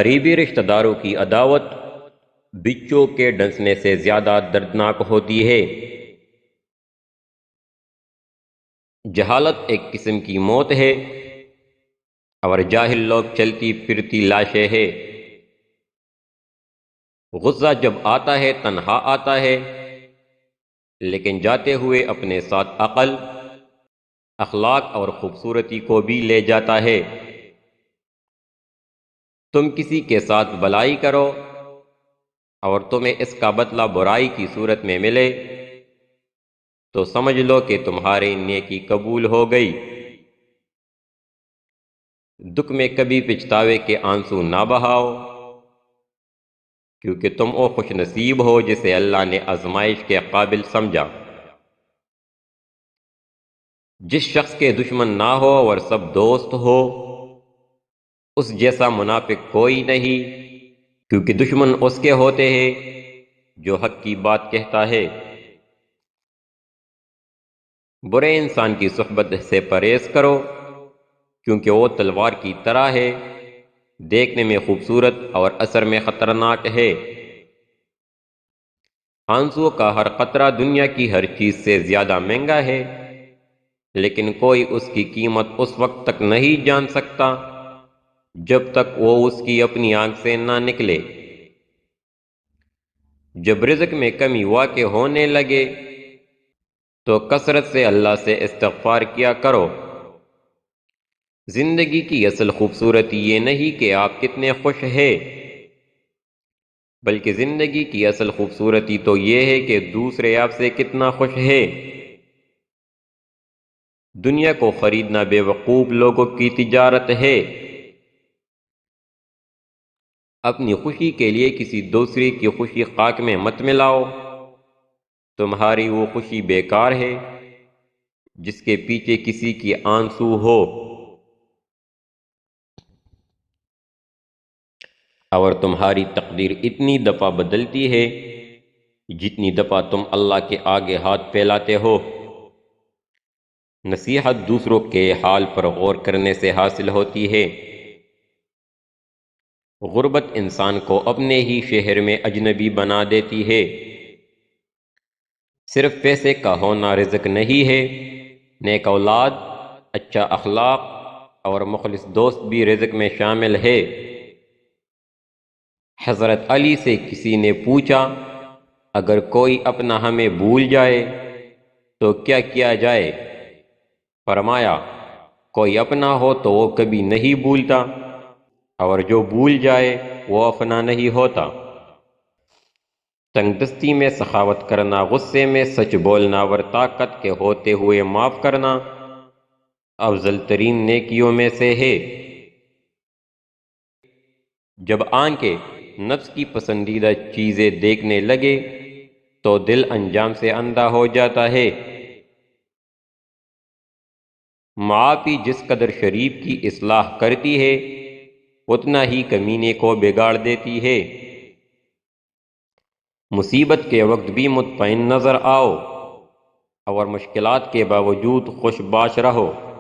قریبی رشتہ داروں کی عداوت بچوں کے ڈسنے سے زیادہ دردناک ہوتی ہے۔ جہالت ایک قسم کی موت ہے اور جاہل لوگ چلتی پھرتی لاشیں ہیں۔ غصہ جب آتا ہے تنہا آتا ہے، لیکن جاتے ہوئے اپنے ساتھ عقل، اخلاق اور خوبصورتی کو بھی لے جاتا ہے۔ تم کسی کے ساتھ بھلائی کرو اور تمہیں اس کا بدلہ برائی کی صورت میں ملے تو سمجھ لو کہ تمہاری نیکی قبول ہو گئی۔ دکھ میں کبھی پچھتاوے کے آنسو نہ بہاؤ، کیونکہ تم وہ خوش نصیب ہو جسے اللہ نے آزمائش کے قابل سمجھا۔ جس شخص کے دشمن نہ ہو اور سب دوست ہو، اس جیسا منافق کوئی نہیں، کیونکہ دشمن اس کے ہوتے ہیں جو حق کی بات کہتا ہے۔ برے انسان کی صحبت سے پرہیز کرو، کیونکہ وہ تلوار کی طرح ہے، دیکھنے میں خوبصورت اور اثر میں خطرناک ہے۔ آنسو کا ہر قطرہ دنیا کی ہر چیز سے زیادہ مہنگا ہے، لیکن کوئی اس کی قیمت اس وقت تک نہیں جان سکتا جب تک وہ اس کی اپنی آنکھ سے نہ نکلے۔ جب رزق میں کمی واقع ہونے لگے تو کثرت سے اللہ سے استغفار کیا کرو۔ زندگی کی اصل خوبصورتی یہ نہیں کہ آپ کتنے خوش ہیں، بلکہ زندگی کی اصل خوبصورتی تو یہ ہے کہ دوسرے آپ سے کتنا خوش ہے۔ دنیا کو خریدنا بے وقوف لوگوں کی تجارت ہے۔ اپنی خوشی کے لیے کسی دوسرے کی خوشی خاک میں مت ملاؤ، تمہاری وہ خوشی بیکار ہے جس کے پیچھے کسی کی آنسو ہو۔ اور تمہاری تقدیر اتنی دفعہ بدلتی ہے جتنی دفعہ تم اللہ کے آگے ہاتھ پھیلاتے ہو۔ نصیحت دوسروں کے حال پر غور کرنے سے حاصل ہوتی ہے۔ غربت انسان کو اپنے ہی شہر میں اجنبی بنا دیتی ہے۔ صرف پیسے کا ہونا رزق نہیں ہے، نیک اولاد، اچھا اخلاق اور مخلص دوست بھی رزق میں شامل ہے۔ حضرت علی سے کسی نے پوچھا، اگر کوئی اپنا ہمیں بھول جائے تو کیا کیا جائے؟ فرمایا، کوئی اپنا ہو تو وہ کبھی نہیں بھولتا، اور جو بھول جائے وہ اپنا نہیں ہوتا۔ تنگ دستی میں سخاوت کرنا، غصے میں سچ بولنا اور طاقت کے ہوتے ہوئے معاف کرنا افضل ترین نیکیوں میں سے ہے۔ جب آنکھیں نفس کی پسندیدہ چیزیں دیکھنے لگے تو دل انجام سے اندھا ہو جاتا ہے۔ معافی جس قدر شریف کی اصلاح کرتی ہے اتنا ہی کمینے کو بگاڑ دیتی ہے۔ مصیبت کے وقت بھی مطمئن نظر آؤ اور مشکلات کے باوجود خوش باش رہو۔